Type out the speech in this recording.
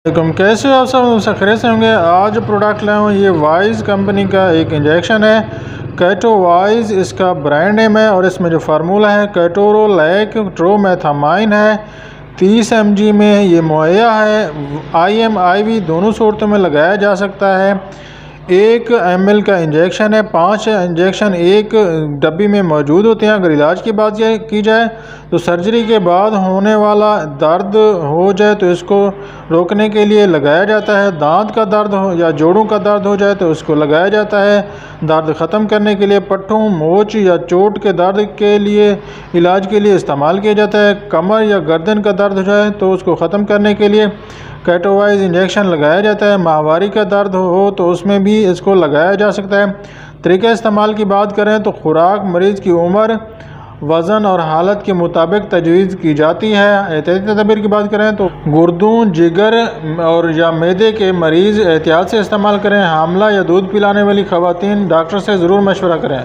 कैसे हो आप सब खैरियत से होंगे। आज प्रोडक्ट लाया हूँ, ये वाइज कंपनी का एक इंजेक्शन है। कैटो वाइज इसका ब्रांड नेम है और इसमें जो फार्मूला है कैटोरोलैक ट्रोमेथामाइन है। 30 mg में ये मुहैया है। IM IV दोनों सूरतों में लगाया जा सकता है। 1 ml का इंजेक्शन है। 5 इंजेक्शन एक डब्बी में मौजूद होते हैं। अगर इलाज की बात की जाए तो सर्जरी के बाद होने वाला दर्द हो जाए तो इसको रोकने के लिए लगाया जाता है। दांत का दर्द हो या जोड़ों का दर्द हो जाए तो उसको लगाया जाता है। दर्द ख़त्म करने के लिए पट्टों, मोच या चोट के दर्द के लिए इलाज के लिए इस्तेमाल किया जाता है। कमर या गर्दन का दर्द हो जाए तो उसको ख़त्म करने के लिए कैटोवाइज इंजेक्शन लगाया जाता है। माहवारी का दर्द हो तो उसमें भी इसको लगाया जा सकता है। तरीक़ा इस्तेमाल की बात करें तो खुराक मरीज़ की उम्र, वज़न और हालत के मुताबिक तजवीज़ की जाती है। एहतियाती तदबीर की बात करें तो गुर्दों, जिगर और या मैदे के मरीज़ एहतियात से इस्तेमाल करें। हामला या दूध पिलाने वाली ख़वातीन डॉक्टर से ज़रूर मशवरा करें।